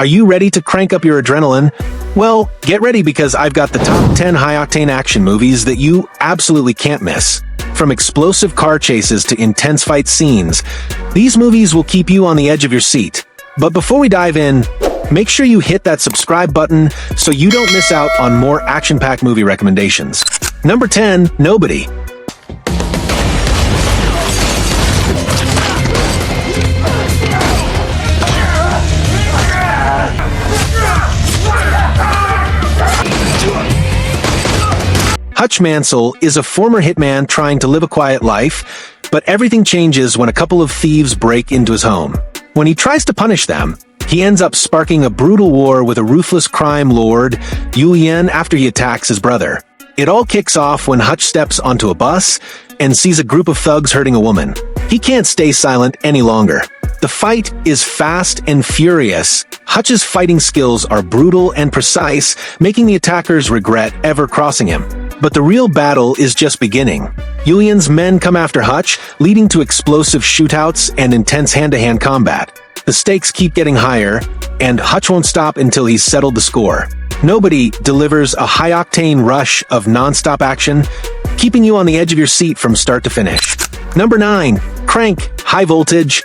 Are you ready to crank up your adrenaline? Well, get ready because I've got the top 10 high-octane action movies that you absolutely can't miss. From explosive car chases to intense fight scenes, these movies will keep you on the edge of your seat. But before we dive in, make sure you hit that subscribe button so you don't miss out on more action-packed movie recommendations. Number 10, Nobody. Hutch Mansell is a former hitman trying to live a quiet life, but everything changes when a couple of thieves break into his home. When he tries to punish them, he ends up sparking a brutal war with a ruthless crime lord, Julian, after he attacks his brother. It all kicks off when Hutch steps onto a bus and sees a group of thugs hurting a woman. He can't stay silent any longer. The fight is fast and furious. Hutch's fighting skills are brutal and precise, making the attackers regret ever crossing him. But the real battle is just beginning. Julian's men come after Hutch, leading to explosive shootouts and intense hand-to-hand combat. The stakes keep getting higher, and Hutch won't stop until he's settled the score. Nobody delivers a high-octane rush of nonstop action, keeping you on the edge of your seat from start to finish. Number 9, Crank, High Voltage.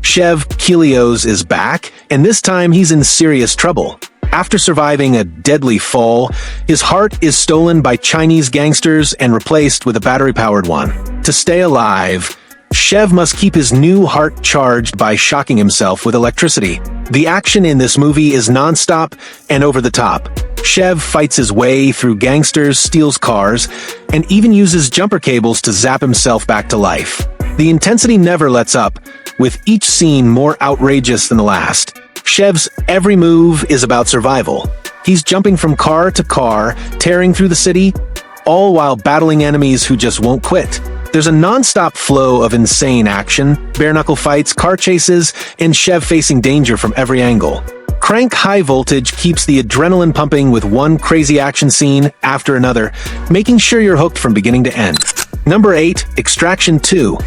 Chev Kelios is back, and this time he's in serious trouble. After surviving a deadly fall, his heart is stolen by Chinese gangsters and replaced with a battery-powered one. To stay alive, Chev must keep his new heart charged by shocking himself with electricity. The action in this movie is nonstop and over the top. Chev fights his way through gangsters, steals cars, and even uses jumper cables to zap himself back to life. The intensity never lets up, with each scene more outrageous than the last. Chev's every move is about survival. He's jumping from car to car, tearing through the city, all while battling enemies who just won't quit. There's a non-stop flow of insane action, bare-knuckle fights, car chases, and Chev facing danger from every angle. Crank High Voltage keeps the adrenaline pumping with one crazy action scene after another, making sure you're hooked from beginning to end. Number 8, Extraction 2.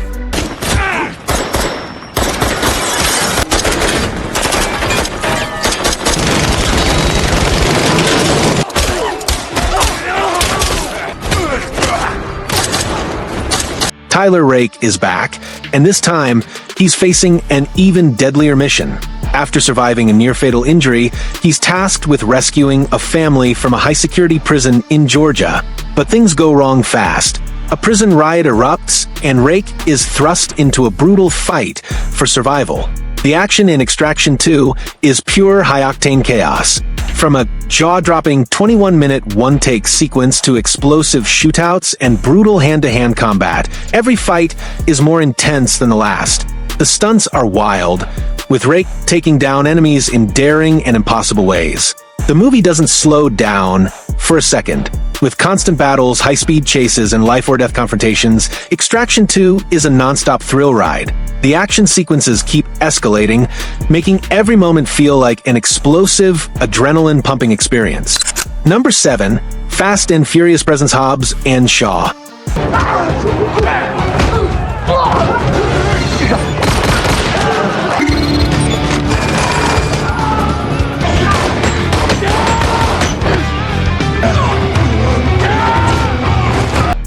Tyler Rake is back, and this time, he's facing an even deadlier mission. After surviving a near-fatal injury, he's tasked with rescuing a family from a high-security prison in Georgia. But things go wrong fast. A prison riot erupts, and Rake is thrust into a brutal fight for survival. The action in Extraction 2 is pure high-octane chaos. From a jaw-dropping 21-minute one-take sequence to explosive shootouts and brutal hand-to-hand combat, every fight is more intense than the last. The stunts are wild, with Rake taking down enemies in daring and impossible ways. The movie doesn't slow down for a second. With constant battles, high-speed chases, and life-or-death confrontations, Extraction 2 is a non-stop thrill ride. The action sequences keep escalating, making every moment feel like an explosive, adrenaline-pumping experience. Number 7, Fast and Furious presents Hobbs and Shaw.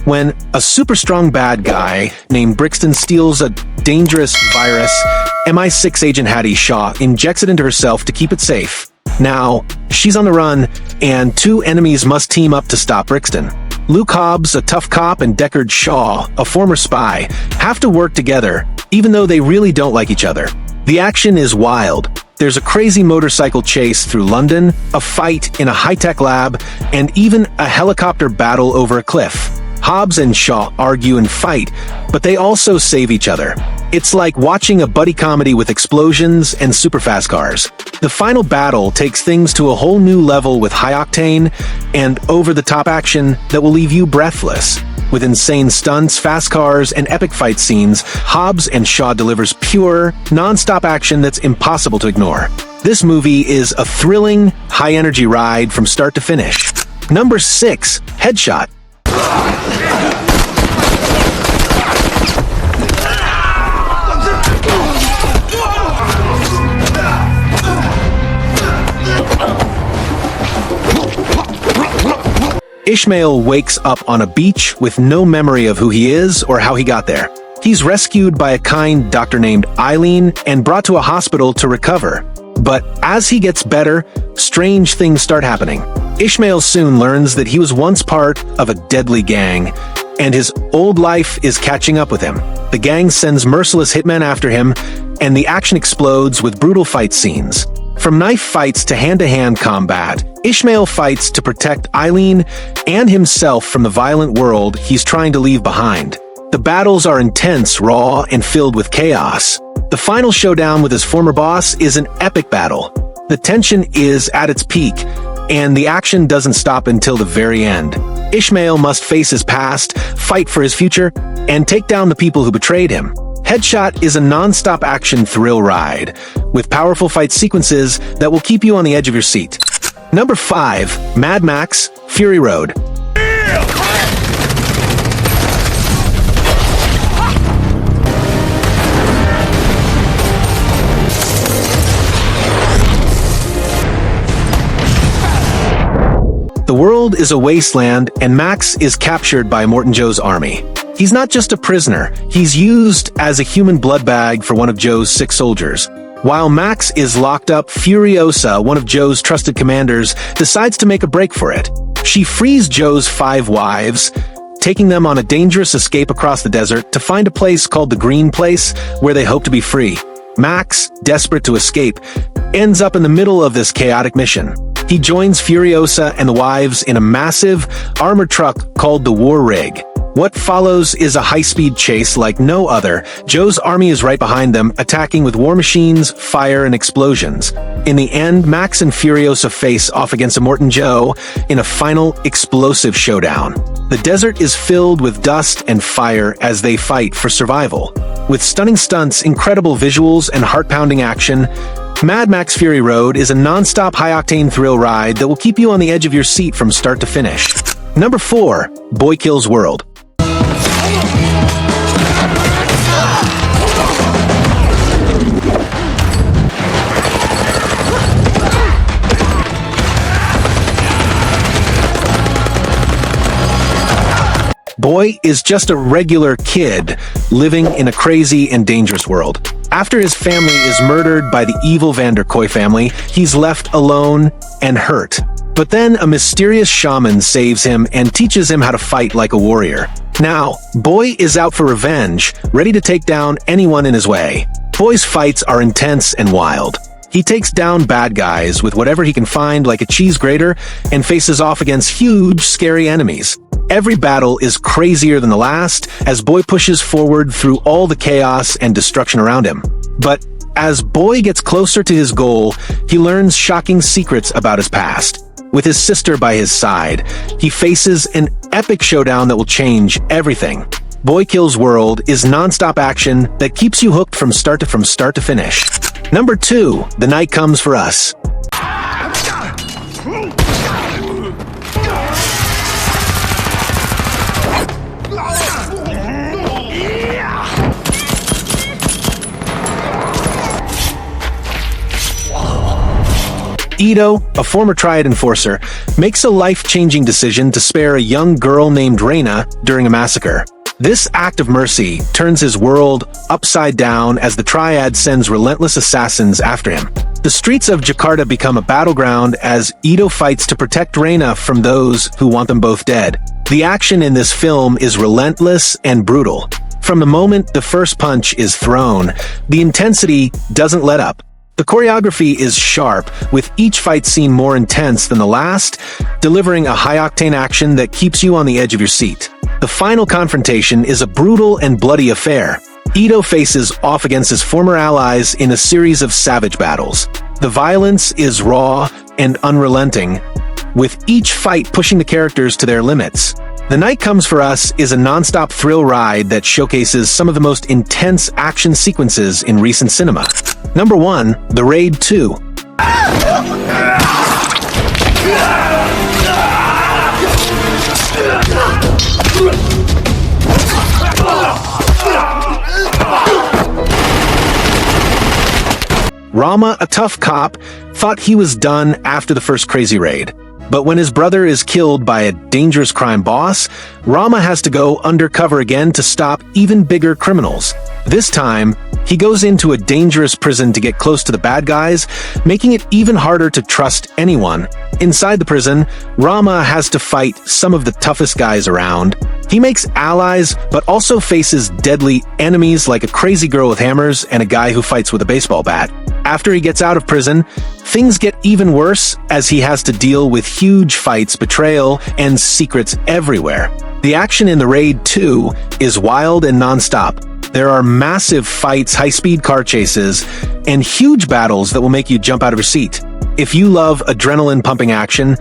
When a super strong bad guy named Brixton steals a dangerous virus, MI6 agent Hattie Shaw injects it into herself to keep it safe. Now, she's on the run, and two enemies must team up to stop Brixton. Luke Hobbs, a tough cop, and Deckard Shaw, a former spy, have to work together, even though they really don't like each other. The action is wild. There's a crazy motorcycle chase through London, a fight in a high-tech lab, and even a helicopter battle over a cliff. Hobbs and Shaw argue and fight, but they also save each other. It's like watching a buddy comedy with explosions and super-fast cars. The final battle takes things to a whole new level with high-octane and over-the-top action that will leave you breathless. With insane stunts, fast cars, and epic fight scenes, Hobbs and Shaw delivers pure, non-stop action that's impossible to ignore. This movie is a thrilling, high-energy ride from start to finish. Number 6, Headshot. Ishmael wakes up on a beach with no memory of who he is or how he got there. He's rescued by a kind doctor named Eileen and brought to a hospital to recover. But as he gets better, strange things start happening. Ishmael soon learns that he was once part of a deadly gang, and his old life is catching up with him. The gang sends merciless hitmen after him, and the action explodes with brutal fight scenes. From knife fights to hand-to-hand combat, Ishmael fights to protect Eileen and himself from the violent world he's trying to leave behind. The battles are intense, raw, and filled with chaos. The final showdown with his former boss is an epic battle. The tension is at its peak, and the action doesn't stop until the very end. Ishmael must face his past, fight for his future, and take down the people who betrayed him. Headshot is a non-stop action thrill ride, with powerful fight sequences that will keep you on the edge of your seat. Number 5, Mad Max: Fury Road. The world is a wasteland, and Max is captured by Morton Joe's army. He's not just a prisoner, he's used as a human blood bag for one of Joe's 6 soldiers. While Max is locked up, Furiosa, one of Joe's trusted commanders, decides to make a break for it. She frees Joe's 5 wives, taking them on a dangerous escape across the desert to find a place called the Green Place, where they hope to be free. Max, desperate to escape, ends up in the middle of this chaotic mission. He joins Furiosa and the wives in a massive, armored truck called the War Rig. What follows is a high-speed chase like no other. Joe's army is right behind them, attacking with war machines, fire, and explosions. In the end, Max and Furiosa face off against Morton Joe in a final, explosive showdown. The desert is filled with dust and fire as they fight for survival. With stunning stunts, incredible visuals, and heart-pounding action, Mad Max Fury Road is a non-stop high-octane thrill ride that will keep you on the edge of your seat from start to finish. Number 4, Boy Kills World. Boy is just a regular kid living in a crazy and dangerous world. After his family is murdered by the evil Van der Kooi family, he's left alone and hurt. But then a mysterious shaman saves him and teaches him how to fight like a warrior. Now, Boy is out for revenge, ready to take down anyone in his way. Boy's fights are intense and wild. He takes down bad guys with whatever he can find, like a cheese grater, and faces off against huge, scary enemies. Every battle is crazier than the last as Boy pushes forward through all the chaos and destruction around him. But as Boy gets closer to his goal, he learns shocking secrets about his past. With his sister by his side, he faces an epic showdown that will change everything. Boy Kills World is non-stop action that keeps you hooked from start to finish. Number 2, The Night Comes for Us. Ito, a former Triad enforcer, makes a life-changing decision to spare a young girl named Reina during a massacre. This act of mercy turns his world upside down as the Triad sends relentless assassins after him. The streets of Jakarta become a battleground as Ito fights to protect Reina from those who want them both dead. The action in this film is relentless and brutal. From the moment the first punch is thrown, the intensity doesn't let up. The choreography is sharp, with each fight scene more intense than the last, delivering a high-octane action that keeps you on the edge of your seat. The final confrontation is a brutal and bloody affair. Ito faces off against his former allies in a series of savage battles. The violence is raw and unrelenting, with each fight pushing the characters to their limits. The Night Comes for Us is a non-stop thrill ride that showcases some of the most intense action sequences in recent cinema. Number 1, The Raid 2. Rama, a tough cop, thought he was done after the first crazy raid. But when his brother is killed by a dangerous crime boss, Rama has to go undercover again to stop even bigger criminals. This time, he goes into a dangerous prison to get close to the bad guys, making it even harder to trust anyone. Inside the prison, Rama has to fight some of the toughest guys around. He makes allies, but also faces deadly enemies like a crazy girl with hammers and a guy who fights with a baseball bat. After he gets out of prison, things get even worse as he has to deal with huge fights, betrayal, and secrets everywhere. The action in the raid, too, is wild and nonstop. There are massive fights, high-speed car chases, and huge battles that will make you jump out of your seat. If you love adrenaline-pumping action,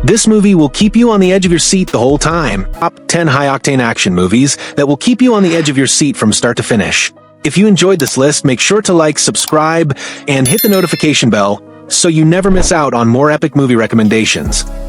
this movie will keep you on the edge of your seat the whole time. Top 10 high-octane action movies that will keep you on the edge of your seat from start to finish. If you enjoyed this list, make sure to like, subscribe, and hit the notification bell so you never miss out on more epic movie recommendations.